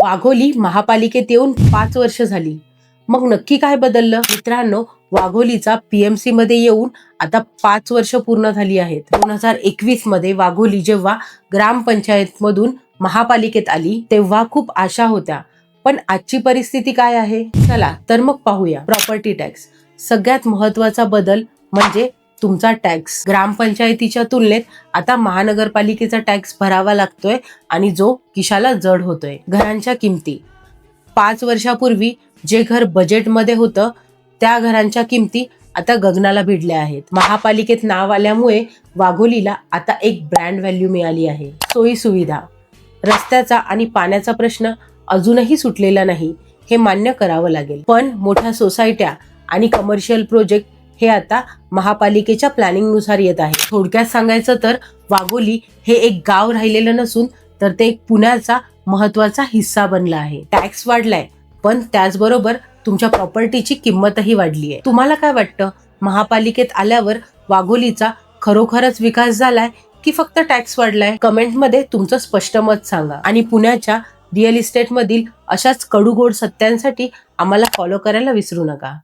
वाघोली महापालिकेत येऊन 5 वर्ष झाली. मग नक्की काय बदललं? मित्रांनो, वाघोलीचा पीएमसी मध्ये येऊन आता 5 वर्ष पूर्ण झाली आहेत. 2021 मध्ये वाघोली जेव्हा ग्रामपंचायत मधून महापालिकेत आली तेव्हा खूप आशा होत्या. पण आजची परिस्थिती काय आहे? चला तर मग पाहूया. प्रॉपर्टी टॅक्स सगळ्यात महत्वाचा बदल म्हणजे तुमचा टॅक्स. ग्रामपंचायतीच्या तुलनेत आता महानगरपालिकेचा टॅक्स भरावा लागतोय आणि जो खिशाला जड होतोय. घरांच्या किमती 5 वर्षापूर्वी जे घर बजेटमध्ये होतं त्या घरांच्या किमती आता गगनाला भिडल्या आहेत. महापालिकेत नाव आल्यामुळे वाघोलीला आता एक ब्रँड व्हॅल्यू मिळाली आहे. सोयी सुविधा, रस्त्याचा आणि पाण्याचा प्रश्न अजूनही सुटलेला नाही हे मान्य करावं लागेल. पण मोठ्या सोसायट्या आणि कमर्शियल प्रोजेक्ट हे आता महापालिकेच्या प्लॅनिंग नुसार येत आहे. थोडक्यात सांगायचं तर वाघोली हे एक गाव राहिलेलं नसून तर ते एक पुण्याचा महत्वाचा हिस्सा बनला आहे. टॅक्स वाढलाय पण त्याचबरोबर तुमच्या प्रॉपर्टीची किंमतही वाढली आहे. तुम्हाला काय वाटतं? महापालिकेत आल्यावर वाघोलीचा खरोखरच विकास झालाय की फक्त टॅक्स वाढलाय? कमेंटमध्ये तुमचं स्पष्ट मत सांगा. आणि पुण्याच्या रिअल इस्टेट मधील अशाच कडूगोड सत्यांसाठी आम्हाला फॉलो करायला विसरू नका.